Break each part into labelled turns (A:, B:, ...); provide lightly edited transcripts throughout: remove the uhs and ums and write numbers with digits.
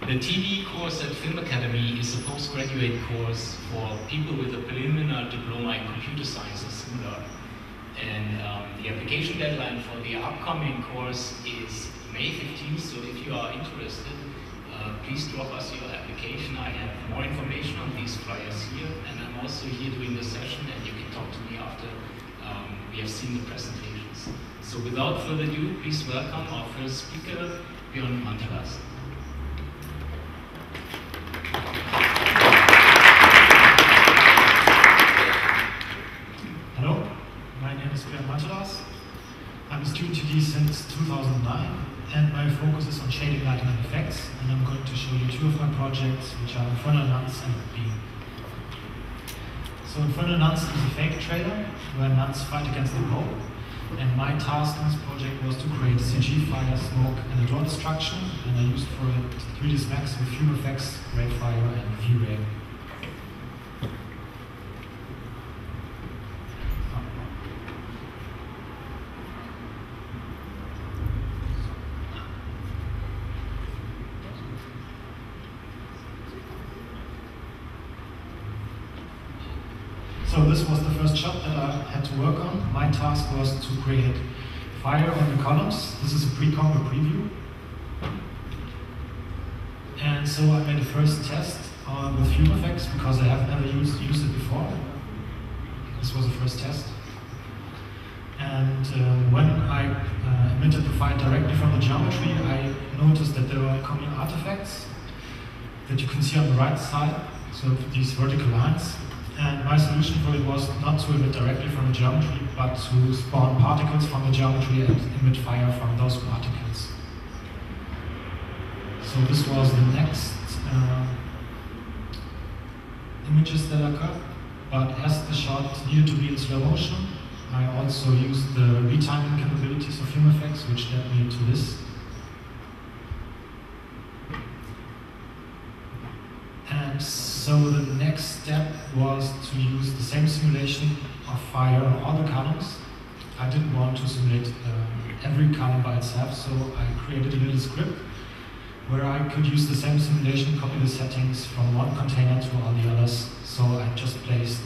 A: The TV course at Film Academy is a postgraduate course for people with a preliminary diploma in computer science and similar. And the application deadline for the upcoming course is May 15th, so if you are interested, please drop us your application. I have more information on these flyers here, and I'm also here doing the session, and you can talk to me after we have seen the presentations. So without further ado, please welcome our first speaker, Björn Mantelars.
B: Hello, my name is Björn Mantelars. I'm a student TD since 2009, and my focus is on shading, lighting, and effects. And I'm going to show you two of my projects, which are Infernal, Nuns, and Besuch. So Infernal Nuns is a fake trailer where nuns fight against the Pope. And my task in this project was to create CG, fire, smoke, and a door destruction. And I used for it 3ds Max with fume effects, ray fire, and V-ray. So this was the first shot that I had to work on. My task was to create fire on the columns. This is a pre-comp, a preview. And so I made a first test with fume effects because I have never used it before. This was the first test. And when I emitted the fire directly from the geometry, I noticed that there were coming artifacts that you can see on the right side, so these vertical lines. And my solution for it was not to emit directly from the geometry, but to spawn particles from the geometry and emit fire from those particles. So this was the next images that occurred. But as the shot needed to be in slow motion, I also used the retiming capabilities of fume effects, which led me to this. And so the next step was to use the same simulation of fire on all the columns. I didn't want to simulate every column by itself, so I created a little script where I could use the same simulation, copy the settings from one container to all the others. So I just placed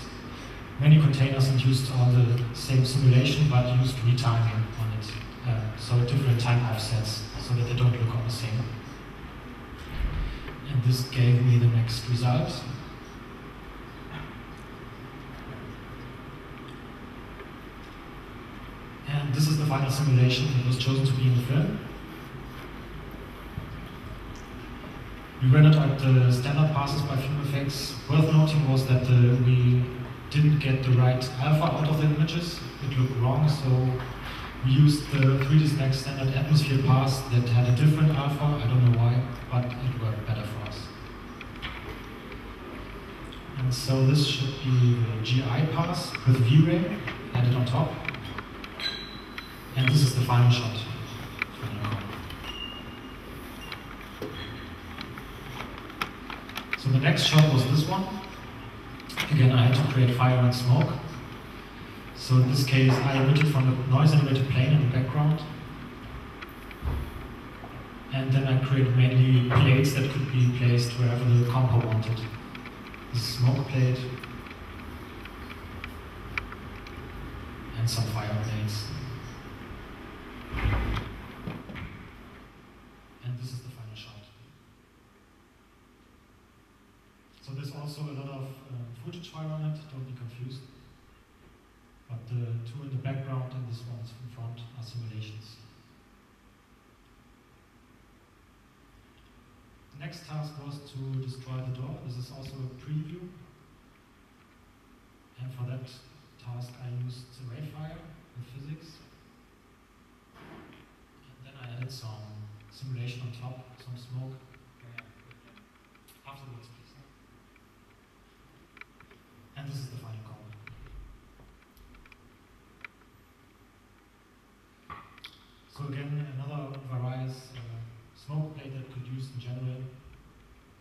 B: many containers and used all the same simulation, but used retiming on it. So different time offsets, so that they don't look all the same. And this gave me the next result. And this is the final simulation that was chosen to be in the film. We rendered out the standard passes by fume effects. Worth noting was that we didn't get the right alpha out of the images. It looked wrong, so we used the 3ds Max standard atmosphere pass that had a different alpha. I don't know why, but it worked better for us. And so this should be the GI pass with V-ray added on top. And this is the final shot. So the next shot was this one. Again, I had to create fire and smoke. So in this case, I emitted from the noise animated plane in the background. And then I created mainly plates that could be placed wherever the compo wanted. This smoke plate. And some fire plates. And this is the final shot. So there's also a lot of footage fire on it, don't be confused. But the two in the background and this one is in front are simulations. The next task was to destroy the door. This is also a preview. And for that task I used ray fire with physics. And then I added some simulation on top, some smoke. Afterwards, please. And this is the final copy. So again, another various smoke plate that could use in general.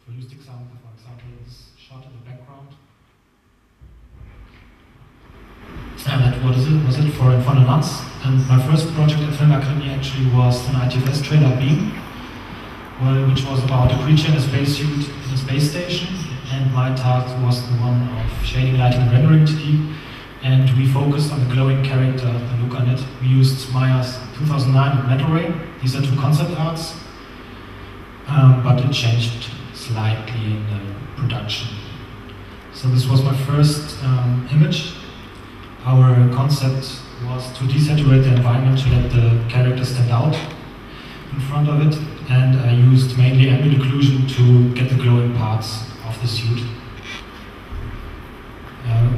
B: For used example, for example, this shot in the background. And that was it for Infernal Nuns. And my first project at Film Academy actually was an ITFS trailer beam. which was about a creature in a spacesuit in a space station, and my task was the one of shading, lighting, and rendering to keep. And we focused on the glowing character, the look on it. We used Maya's 2009 Metal Ray. These are two concept arts, but it changed slightly in the production. So this was my first image. Our concept was to desaturate the environment to let the character stand out in front of it, and I used mainly ambient occlusion to get the glowing parts of the suit.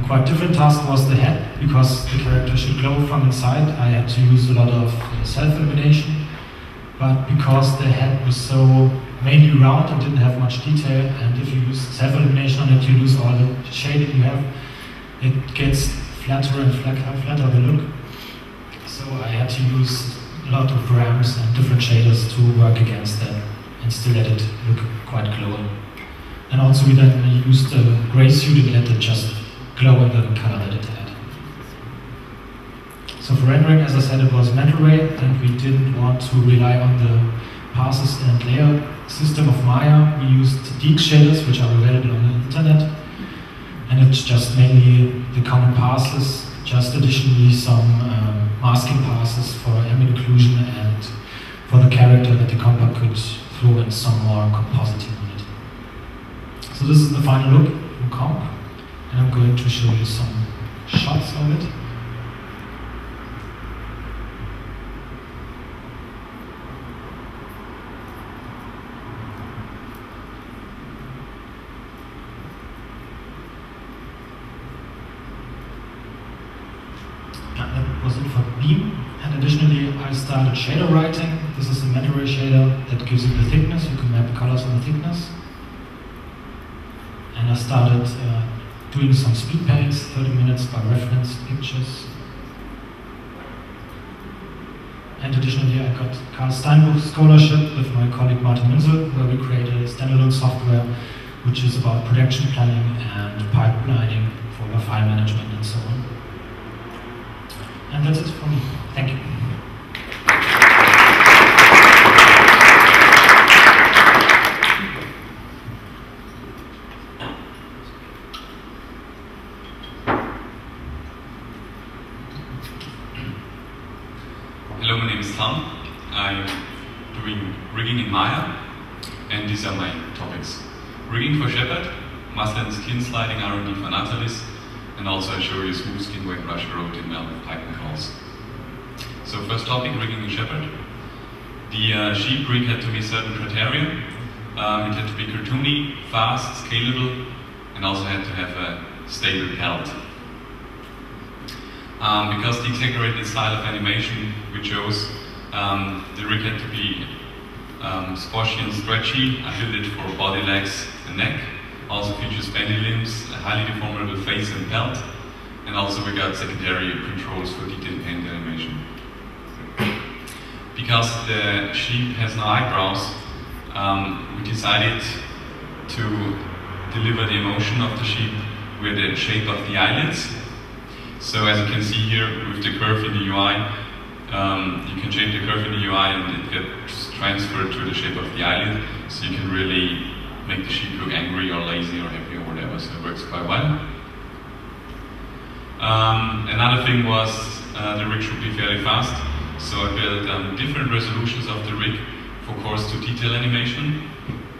B: Quite different task was the head, because the character should glow from inside. I had to use a lot of self-illumination, but because the head was so mainly round and didn't have much detail, and if you use self-illumination on it, you lose all the shading you have. It gets flatter and flatter the look. So I had to use a lot of ramps and different shaders to work against that and still let it look quite glowing. And also we then used a grey suit and let it just glow in the color that it had. So for rendering, as I said, it was Metal Ray, and we didn't want to rely on the passes and layer system of Maya. We used Deek shaders, which are available on the internet, and it's just mainly the common passes, just additionally some masking passes for ambient occlusion and for the character that the compa could throw in some more compositing on it. So this is the final look from comp, and I'm going to show you some shots of it. That was it for beam, and additionally I started shader writing. This is a Metal Ray shader that gives you the thickness. You can map colors on the thickness. And I started doing some speed paints, 30 minutes by reference pictures. And additionally I got Carl Steinbuch scholarship with my colleague Martin Munzel, where we created standalone software which is about production planning and pipelining for file management and so on. And that's it from me. Thank you.
C: Hello, my name is Tom. I'm doing rigging in Maya, and these are my topics. Rigging for Schäfer, master and skin sliding R&D for Natalis, and also I show you smooth skin wet brush Röthlein melt with Python calls. So first topic, rigging in Schäfer. The sheep rig had to meet certain criteria. It had to be cartoony, fast, scalable, and also had to have a stable pelt. Because the exaggerated style of animation we chose, the rig had to be squashy and stretchy. I built it for body, legs, and neck. Also features bendy limbs, a highly deformable face and pelt, and also we got secondary controls for detailed paint animation. Because the sheep has no eyebrows, we decided to deliver the emotion of the sheep with the shape of the eyelids. So as you can see here with the curve in the UI, you can change the curve in the UI and it gets transferred to the shape of the eyelid, so you can really make the sheep look angry or lazy or happy or whatever, so it works quite well. Another thing was the rig should be fairly fast, so I built different resolutions of the rig for coarse to detail animation,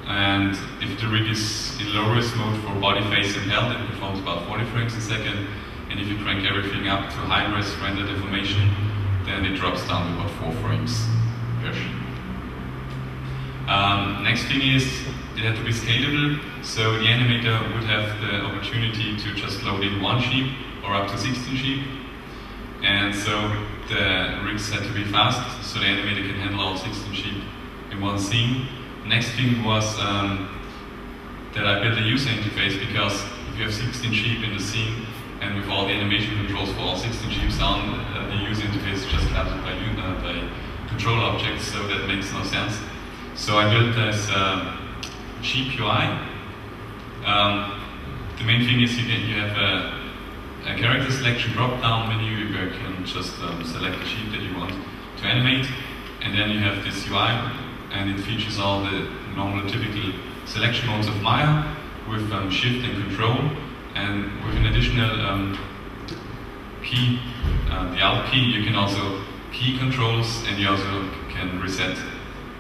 C: and if the rig is in low res mode for body, face and pelt, it performs about 40 frames a second, and if you crank everything up to high res render deformation, then it drops down to about 4 frames per sheet. Next thing is, it had to be scalable, so the animator would have the opportunity to just load in 1 sheep or up to 16 sheep. And so the rigs had to be fast, so the animator can handle all 16 sheep in one scene. Next thing was that I built a user interface, because if you have 16 sheep in the scene and with all the animation controls for all 16 sheep sound, the user interface is just captured by control objects, so that makes no sense. So I built this sheep UI. The main thing is you have a character selection drop-down menu where you can just select the sheep that you want to animate, and then you have this UI and it features all the normal typical selection modes of Maya with shift and control, and with an additional key, the Alt key, you can also key controls, and you also can reset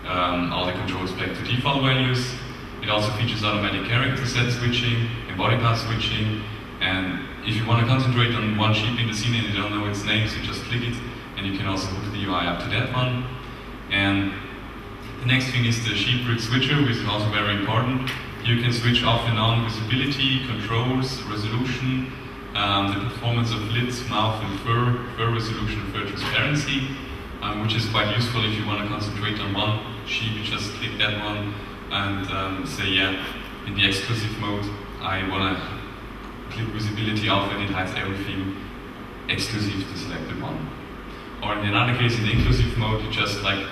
C: all the controls back to default values. It also features automatic character set switching and body path switching, and if you want to concentrate on one sheep in the scene and you don't know its name, so just click it, and you can also hook the UI up to that one. And the next thing is the sheep rig switcher, which is also very important. You can switch off and on visibility, controls, resolution, the performance of lids, mouth and fur resolution and fur transparency, which is quite useful if you want to concentrate on one sheep. You just click that one and say, yeah, in the exclusive mode, I want to click visibility off, and it hides everything exclusive to selected one. Or in another case, in the inclusive mode, you just like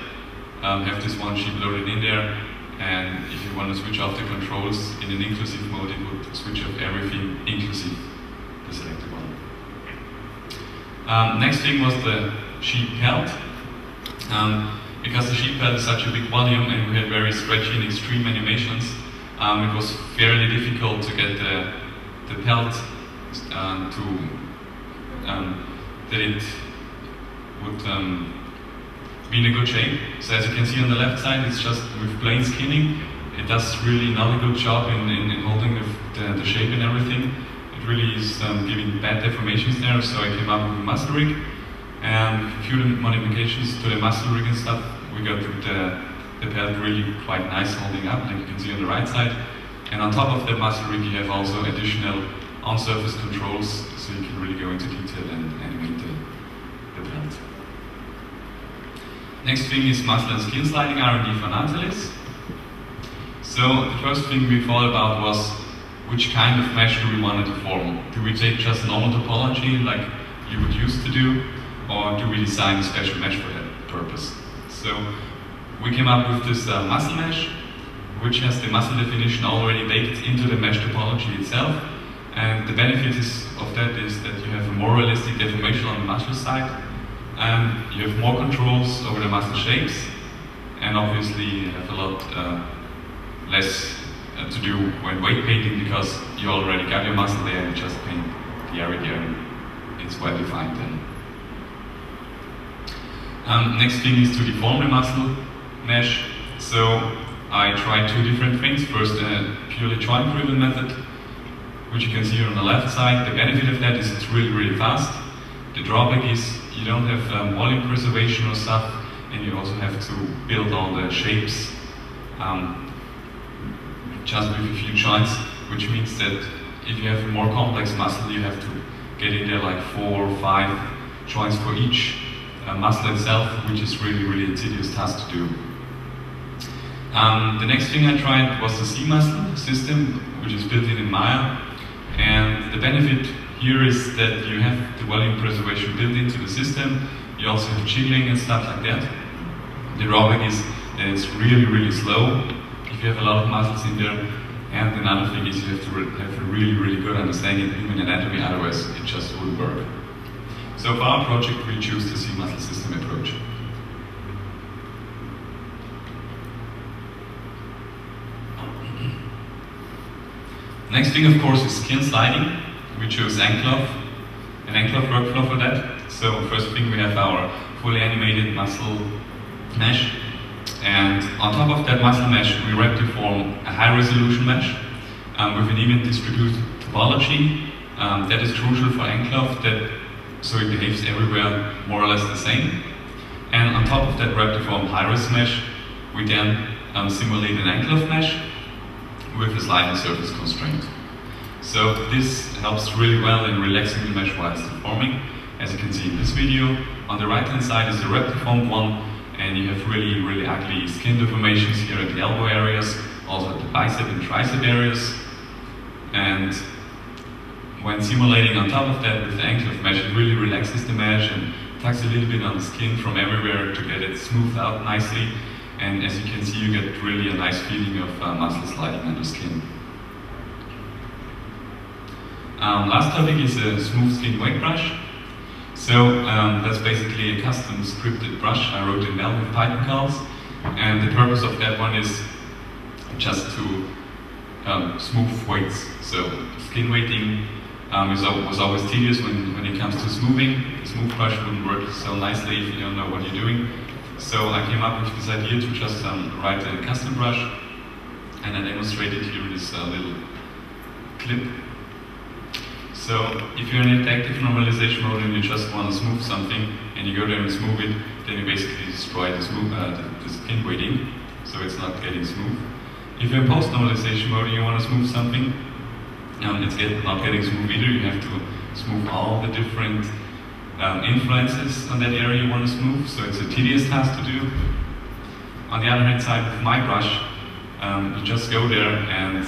C: have this one sheep loaded in there, and if you want to switch off the controls in an inclusive mode, it would switch off everything inclusive the selected one. Next thing was the sheep pelt. Because the sheep pelt is such a big volume and we had very stretchy and extreme animations, it was fairly difficult to get the pelt that it would be in a good shape. So as you can see on the left side, it's just with plain skinning. It does really not a good job in holding the shape and everything. It really is giving bad deformations there, so I came up with a muscle rig. And a few modifications to the muscle rig and stuff, we got the pelt really quite nice holding up, like you can see on the right side. And on top of the muscle rig, you have also additional on-surface controls, so you can really go into detail and animate the pelt. Next thing is muscle and skin sliding R&D for Natalis. So the first thing we thought about was which kind of mesh do we want to form? Do we take just normal topology like you would used to do, or do we design a special mesh for that purpose? So we came up with this muscle mesh, which has the muscle definition already baked into the mesh topology itself. And the benefit of that is that you have a more realistic deformation on the muscle side, and you have more controls over the muscle shapes, and obviously you have a lot less to do when weight painting, because you already got your muscle there and you just paint the area there and it's well defined then. Next thing is to deform the muscle mesh. So I tried two different things. First, a purely joint driven method, which you can see here on the left side. The benefit of that is it's really, really fast. The drawback is you don't have volume preservation or stuff, and you also have to build all the shapes just with a few joints, which means that if you have a more complex muscle, you have to get in there like 4 or 5 joints for each muscle itself, which is really, really a tedious task to do. The next thing I tried was the C-muscle system, which is built in Maya, and the benefit here is that you have the volume preservation built into the system. You also have jiggling and stuff like that. The drawback is that it's really, really slow if you have a lot of muscles in there, and another thing is you have to have a really, really good understanding of human anatomy, otherwise it just wouldn't work. So for our project, we choose the C-muscle system approach. Next thing, of course, is skin sliding. We chose an enclave workflow for that. So first thing, we have our fully animated muscle mesh. And on top of that muscle mesh, we wrap to form a high-resolution mesh with an even distributed topology. That is crucial for enclave, so it behaves everywhere more or less the same. And on top of that wrap to form high-res mesh, we then simulate an enclave mesh with a sliding surface constraint. So this helps really well in relaxing the mesh while it's deforming. As you can see in this video, on the right hand side is the wrap deformed one, and you have really, really ugly skin deformations here at the elbow areas, also at the bicep and tricep areas. And when simulating on top of that with the enclave mesh, it really relaxes the mesh and tucks a little bit on the skin from everywhere to get it smoothed out nicely. And as you can see, you get really a nice feeling of muscle sliding under skin. Last topic is a smooth skin wake brush. So that's basically a custom scripted brush I wrote in Python calls. And the purpose of that one is just to smooth weights. So skin weighting was always tedious when it comes to smoothing. The smooth brush wouldn't work so nicely if you don't know what you're doing. So I came up with this idea to just write a custom brush, and I demonstrated here this little clip. So if you're in active normalization mode and you just want to smooth something, and you go there and smooth it, then you basically destroy the skin weighting, so it's not getting smooth. If you're in post-normalization mode and you want to smooth something, it's not getting smooth either. You have to smooth all the different influences on that area you want to smooth, so it's a tedious task to do. On the other hand side, with my brush, you just go there and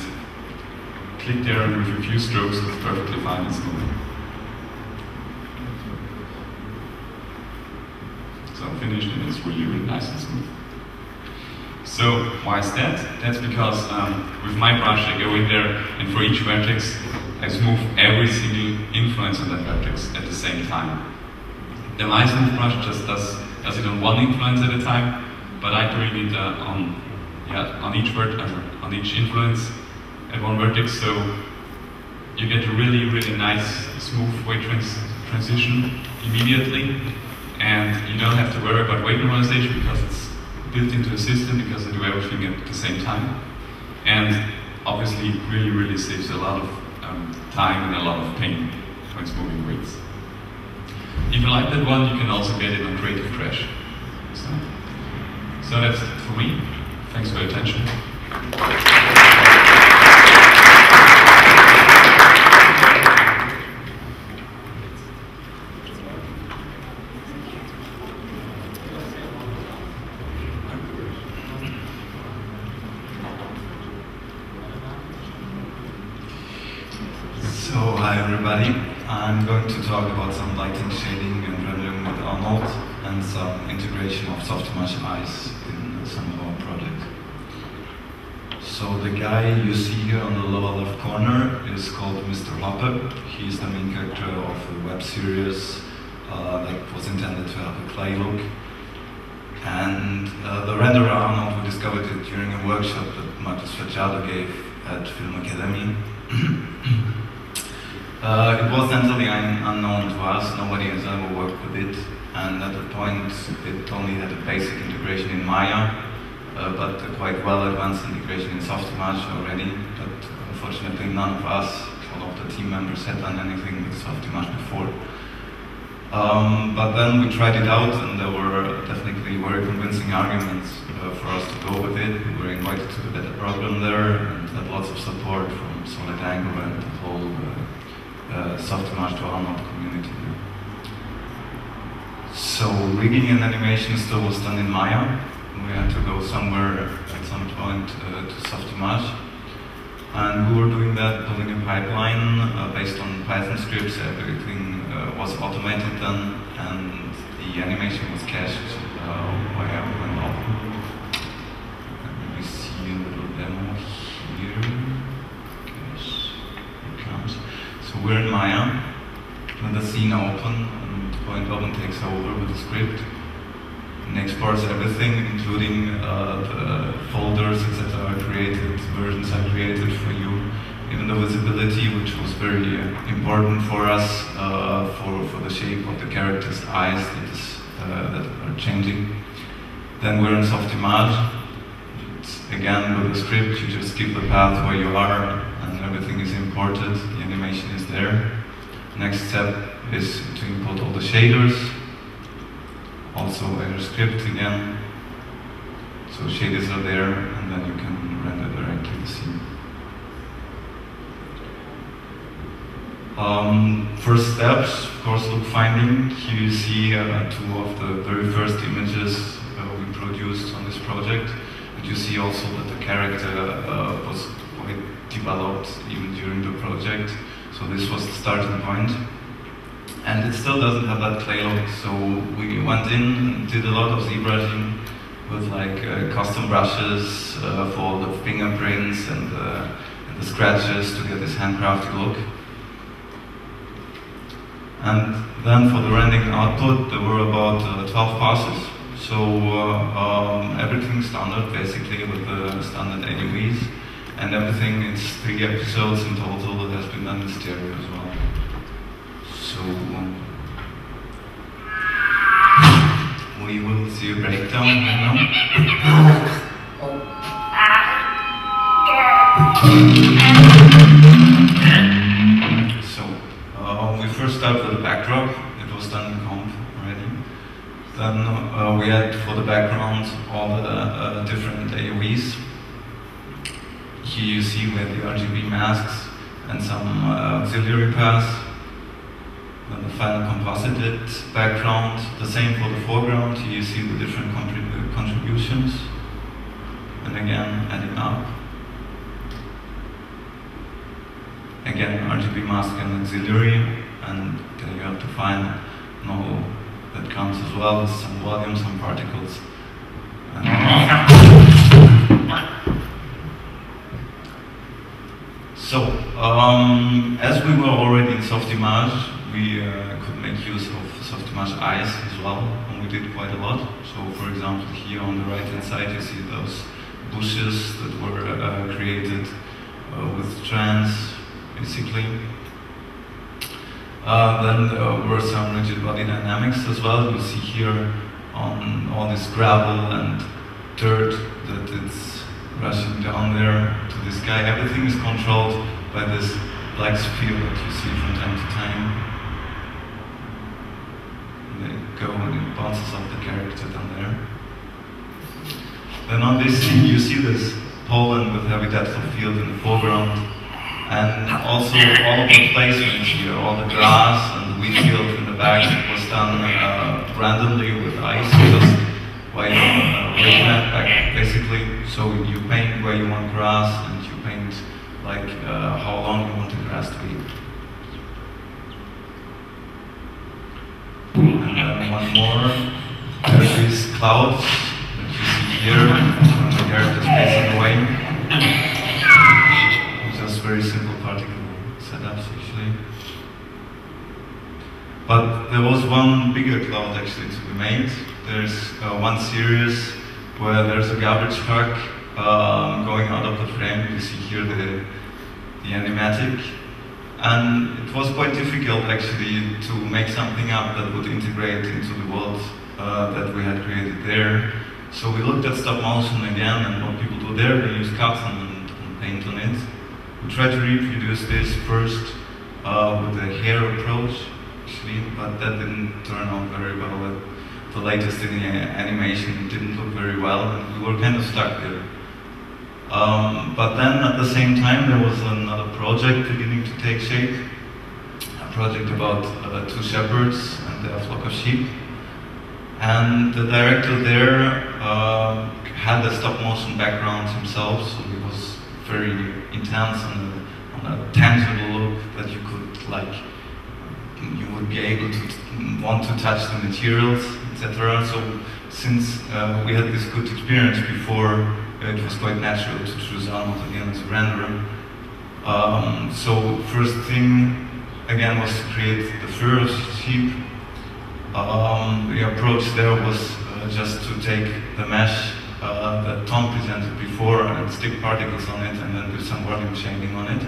C: click there, and with a few strokes it's perfectly fine and smooth. So I'm finished and it's really, really nice and smooth. So why is that? That's because with my brush I go in there and for each vertex I smooth every single influence on that vertex at the same time. The my smooth brush just does it on one influence at a time, but I do it on each influence at one vertex, so you get a really, really nice smooth weight transition immediately, and you don't have to worry about weight normalization because it's built into the system, because I do everything at the same time. And obviously it really, really saves a lot of time and a lot of pain when it's moving weights. If you like that one, you can also get it on Creative Crash. So that's it for me. Thanks for your attention.
D: So, hi everybody. I'm going to talk about some lighting, shading and rendering with Arnold and some integration of Softimage eyes in some of our projects. So the guy you see here on the lower left corner is called Mr. Hoppe. He's the main character of a web series that was intended to have a clay look. And the renderer Arnold, we discovered it during a workshop that Marcel gave at Film Academy. It was entirely unknown to us, nobody has ever worked with it, and at that point it only had a basic integration in Maya, but a quite well advanced integration in Softimage already, but unfortunately none of us, all of the team members, had done anything with Softimage before. But then we tried it out, and there were definitely very convincing arguments for us to go with it. We were invited to the beta program there, and had lots of support from Solid Angle and the whole Softimage to Arnold community. So rigging and animation still was done in Maya. We had to go somewhere at some point to Softimage. And we were doing that, building a pipeline based on Python scripts. Everything was automated then, and the animation was cached via Open. And we see a little demo here. So we're in Maya, with the scene open, and Point Open takes over with the script and exports everything, including the folders, etc. are created, versions are created for you, even the visibility, which was very important for us, for the shape of the character's eyes that are changing. Then we're in Softimage. Again, with the script, you just give the path where you are, and everything is imported, the animation is there. Next step is to import all the shaders, also via script again. So shaders are there, and then you can render directly the scene. First steps, of course, look finding. Here you see two of the very first images we produced on this project. And you see also that the character was quite developed even during the project. So this was the starting point. And it still doesn't have that clay look, so we went in and did a lot of ZBrushing with like custom brushes for all the fingerprints and the scratches to get this handcrafted look. And then for the rendering output, there were about 12 passes. So everything standard, basically, with the standard AOEs, and everything, it's 3 episodes in total that has been done in stereo as well. So we will see a breakdown right now. So we first start with the backdrop. It was done in comp already. Then we had for the background all the different AOEs. Here you see we have the RGB masks and some auxiliary paths. Then the final composited background, the same for the foreground. Here you see the different contributions. And again, adding up. Again, RGB mask and auxiliary, and then you have to find no that counts as well, some volume, some particles. So, as we were already in Softimage, we could make use of Softimage eyes as well, and we did quite a lot. So, for example, here on the right-hand side, you see those bushes that were created with strands, basically. Then there were some rigid body dynamics as well. You see here on all this gravel and dirt that it's rushing down there to the sky. Everything is controlled by this black sphere that you see from time to time. And they go and it bounces off the character down there. Then on this scene you see this Poland with heavy depth of field in the foreground. And also all of the placements here, all the grass and the wheat field in the back was done randomly with ice, just by back basically. So you paint where you want grass and you paint like how long you want the grass to be. And then one more, there's these clouds that you see here, and the character's facing away. Very simple particle setups actually. But there was one bigger cloud actually to be made. There's one series where there's a garbage truck going out of the frame. You see here the animatic. And it was quite difficult actually to make something up that would integrate into the world that we had created there. So we looked at stop motion again, and what people do there, they use Karsten and paint on it. We tried to reproduce this first with the hair approach, actually, but that didn't turn out very well. The latest in the animation didn't look very well, and we were kind of stuck there. But then at the same time, there was another project beginning to take shape, a project about 2 shepherds and their flock of sheep. And the director there had a stop-motion background himself, so he was very intense and on a tangible look that you could, like, you would be able to want to touch the materials, etc. So since we had this good experience before, it was quite natural to choose Arnold again as a renderer. So first thing again was to create the fur of sheep. The approach there was just to take the mesh that Tom presented before and stick particles on it and then do some volume shading on it.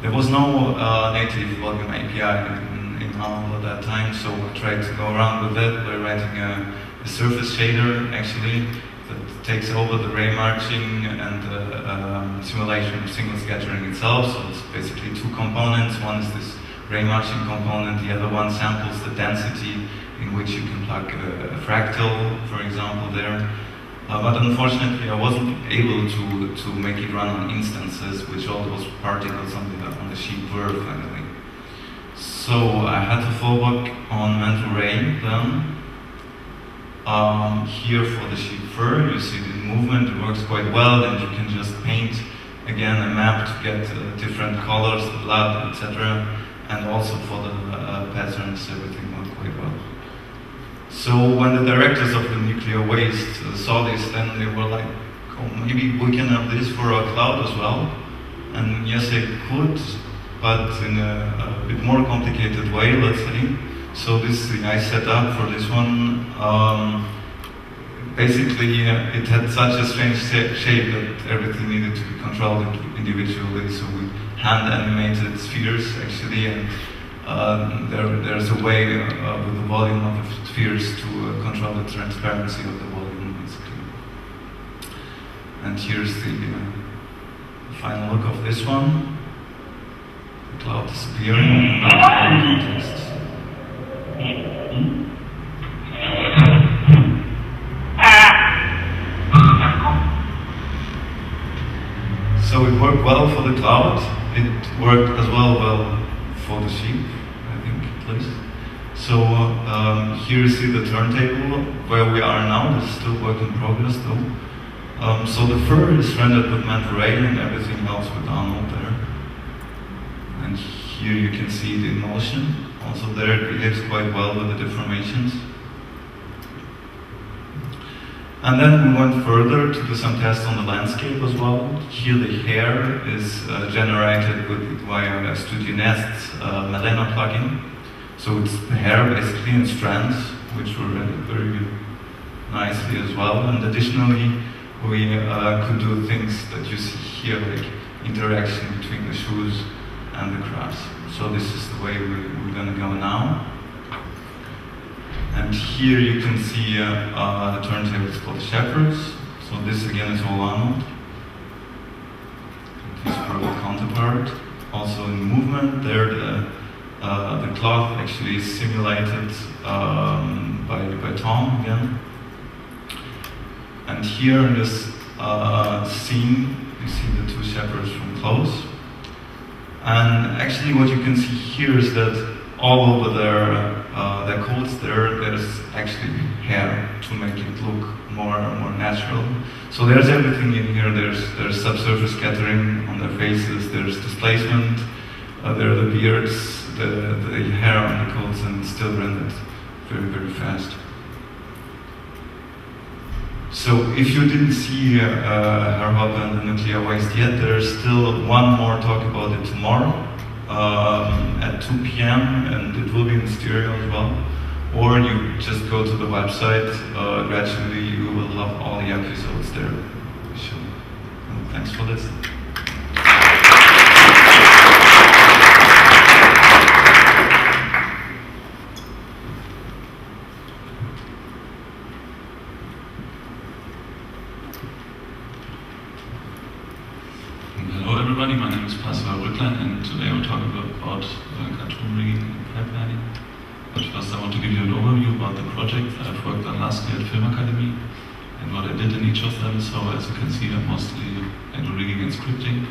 D: There was no native volume API in Arnold at that time, so I tried to go around with that by writing a surface shader actually that takes over the ray marching and the simulation of single scattering itself. So it's basically 2 components. One is this ray marching component, the other one samples the density in which you can plug a fractal, for example, there. But unfortunately, I wasn't able to make it run on instances, which all those particles on the sheep were finally. So I had to fall back on mental ray then. Here for the sheep fur, you see the movement, it works quite well, and you can just paint again a map to get different colors, the blood, etc. And also for the patterns, everything went quite well. So when the directors of the nuclear waste saw this, then they were like, oh, maybe we can have this for a cloud as well. And yes, they could, but in a bit more complicated way, let's say. So this is the nice setup for this one. Basically, it had such a strange shape that everything needed to be controlled individually. So we hand animated spheres actually, and there's a way with the volume of the spheres to control the transparency of the volume, basically. And here's the final look of this one. The cloud disappearing in the context. So it worked well for the cloud. It worked as well for the sheep, I think, at least. So here you see the turntable where we are now. This is still work in progress, though. So the fur is rendered with Mantelars and everything else with Arnold there. And here you can see the motion. Also there it behaves quite well with the deformations. And then we went further to do some tests on the landscape as well. Here the hair is generated via Studio Nest's Melena plugin. So it's hair basically in strands, which were rendered very nicely as well. And additionally, we could do things that you see here, like interaction between the shoes and the grass. So this is the way we're going to go now. And here you can see the turntable is called Schäfer's. So this again is all Arnold. His purple counterpart. Also in movement, there the cloth actually is simulated by Tom again. And here in this scene, you see the two shepherds from close. And actually what you can see here is that all over their coats there's actually hair to make it look more natural. So there's everything in here. There's subsurface scattering on their faces, there's displacement, there are the beards, the hair on the coats, and still rendered very, very fast. So if you didn't see Herr Hoppe and the nuclear waste yet, there's still one more talk about it tomorrow. At 2 p.m. and it will be in stereo as well. Or you just go to the website, gradually you will have all the episodes there. So, thanks for listening.
C: Hello everybody, my name is Parzival Röthlein, and today we'll talk about cartoon rigging and pipelining. But first I want to give you an overview about the project I've worked on last year at Film Academy and what I did in each of them. So as you can see, I'm mostly into rigging and scripting,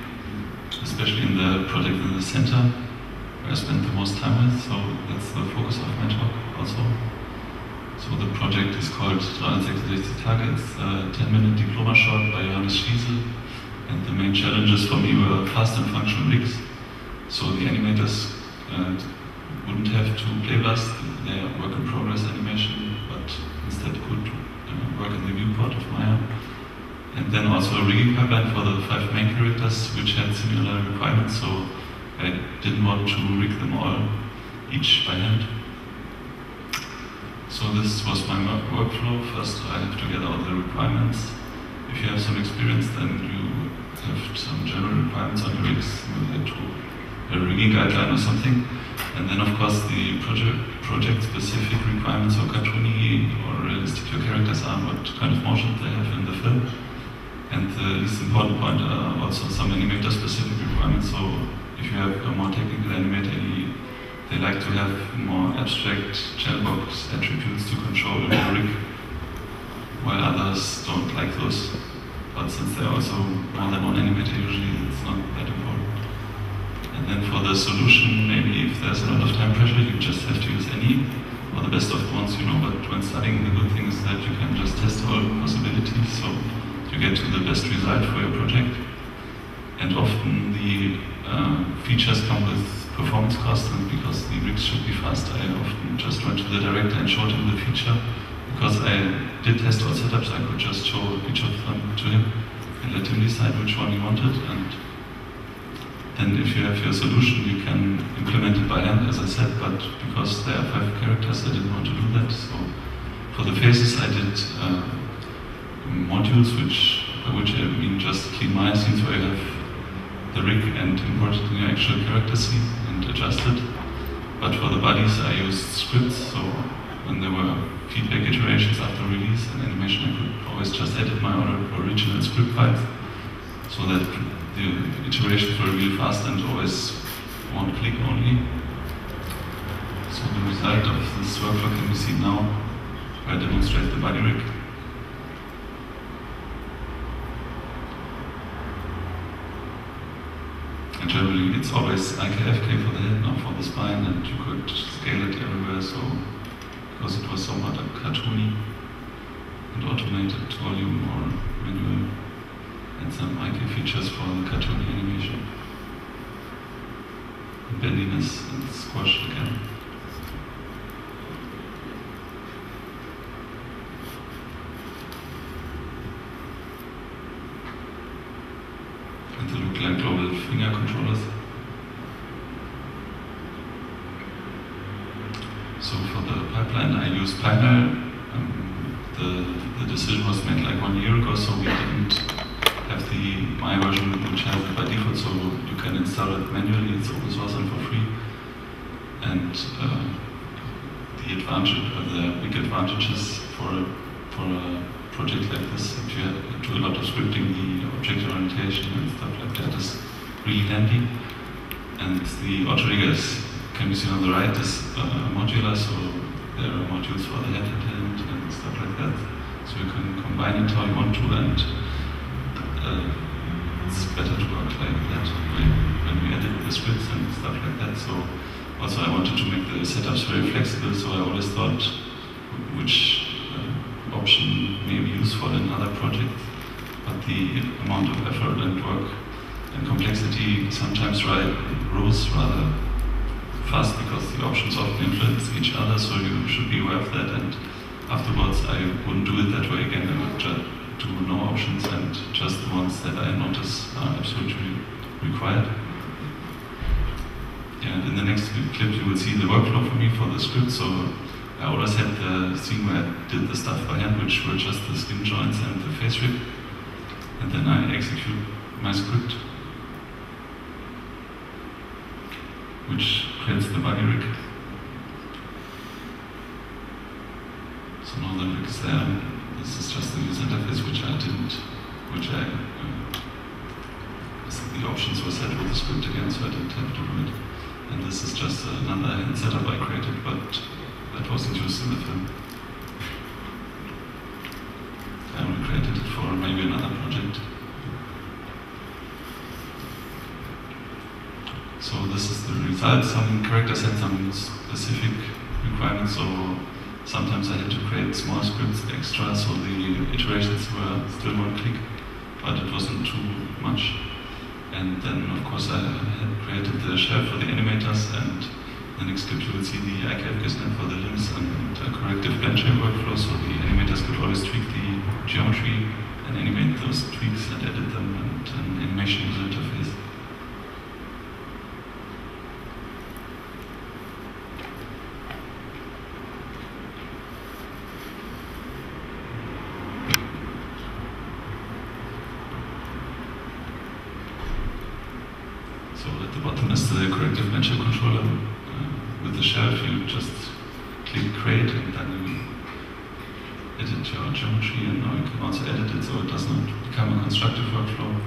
C: especially in the project in the center, where I spent the most time with, so that's the focus of my talk also. So the project is called 366 Tage. It's a 10-minute diploma short by Schäfer. And the main challenges for me were fast and functional rigs. So the animators wouldn't have to playblast their work-in-progress animation, but instead could work in the viewport of Maya. And then also a rigging pipeline for the 5 main characters, which had similar requirements, so I didn't want to rig them all, each by hand. So this was my workflow. First I have to get all the requirements. If you have some experience, then you have some general requirements on your rigs, related to a rigging guideline or something. And then of course the project-specific requirements or cartoony or realistic your characters are, what kind of motion they have in the film. And the least important point are also some animator-specific requirements. So if you have a more technical animator, they like to have more abstract channelbox attributes to control in the rig, while others don't like those. But since they're also more than one animator, usually it's not that important. And then for the solution, maybe if there's a lot of time pressure, you just have to use any, or the best of the ones you know. But when studying, the good thing is that you can just test all possibilities, so you get to the best result for your project. And often the features come with performance costs, and because the rigs should be fast, I often just went to the director and showed him the feature. Because I did test all setups, I could just show each of them to him and let him decide which one he wanted. And
E: then if you have your solution, you can implement it by hand, as I said, but because there are 5 characters, I didn't want to do that. So for the faces, I did modules, by which I mean just clean my scenes where you have the rig and import it in your actual character scene and adjust it. But for the bodies, I used scripts, so when there were feedback iterations after release and animation, I could always just edit my original script files, so that the iterations were really fast and always one click only. So the result of this workflow can be seen now, where I demonstrate the body rig. And generally it's always IKFK for the head, not for the spine, and you could scale it everywhere, so because it was somewhat cartoony and automated volume or manual, and some IK features for the cartoony animation. And bendiness and squash again. And they look like global finger controllers. So for the pipeline, I used Pinal. The decision was made like 1 year ago, so we didn't have my version, which has it by default, so you can install it manually. It's open source and for free. And the big advantages for a project like this, if you do a lot of scripting, the object orientation and stuff like that is really handy. And the auto-rigger can be seen on the right, is modular, so there are modules for the head and stuff like that. So you can combine it how you want to, and it's better to work like that when we edit the scripts and stuff like that. So also I wanted to make the setups very flexible, so I always thought which option may be useful in other projects, but the amount of effort and work and complexity sometimes rose rather fast because the options often influence each other, so you should be aware of that, and afterwards I wouldn't do it that way again. I would just do no options and just the ones that I notice are absolutely required. And in the next clip you will see the workflow for me for the script. So I always had the scene where I did the stuff by hand, which were just the skin joints and the face rig, and then I execute my script, which creates the body rig. So now the rig is there. This is just the user interface, the options were set with the script again, so I didn't have to do it. And this is just another hand setup I created, but that wasn't used in the film. I only created it for maybe another project. So this is the result. Some characters had some specific requirements, so sometimes I had to create small scripts extra, so the iterations were still one click, but it wasn't too much. And then, of course, I had created the Schäfer for the animators, and the next clip you will see the IKFK snap for the limbs and corrective blend shape workflow, so the animators could always tweak the geometry and animate those tweaks and edit them, and an animation user interface. So at the bottom is the corrective blend shape controller. With the Schäfer, you just click create and then you edit your geometry, and now you can also edit it so it does not become a constructive workflow.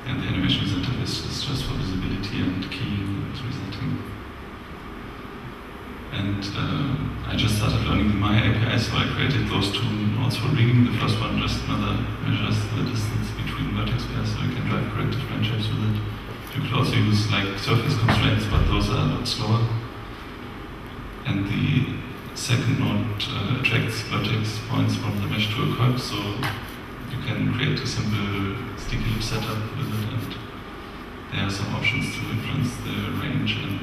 E: And the animation interface is just for visibility and keying and resetting. And I just started learning the Maya API, so I created those two nodes for rigging. The first one just measures the distance between vertex pairs, so you can drive corrective blend shapes with it. You could also use like surface constraints, but those are a lot slower. And the second node attracts vertex points from the mesh to a curve, so you can create a simple sticky lip setup with it, and there are some options to influence the range and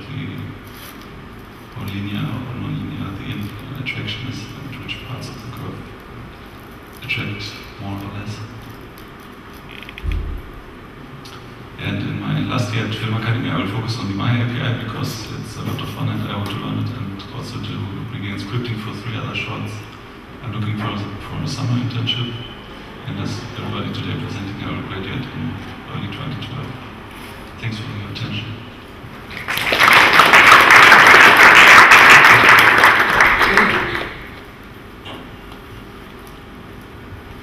E: or linear or non-linear the attraction is and which parts of the curve. lastly at Film Academy I will focus on the Maya API because it's a lot of fun and I want to learn it, and also to begin scripting for 3 other shorts. I'm looking for a summer internship, and as everybody today presenting, I will graduate in early 2012. Thanks for your attention.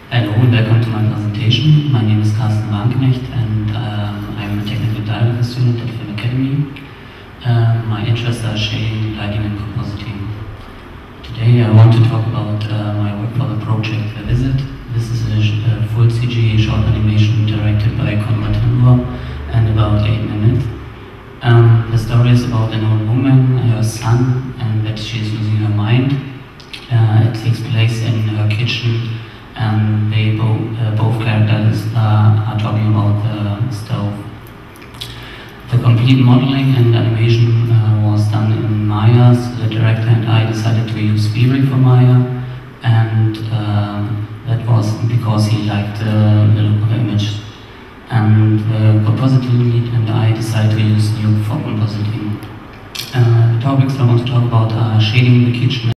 F: Hello and welcome to my presentation. My name is Karsten Wagenknecht and I'm a technical dialogue student at Film Academy. My interests are shading, lighting and compositing. Today I want to talk about my work for the project The Visit. This is a full CG short animation directed by and about 8 minutes. The story is about an old woman, her son, and that she is losing her mind. It takes place in her kitchen. They both characters are talking about the stove. The complete modeling and animation was done in Maya, so the director and I decided to use V-Ray for Maya, and that was because he liked the look of the image. And the compositing lead and I decided to use Nuke for compositing. The topics I want to talk about are shading the kitchen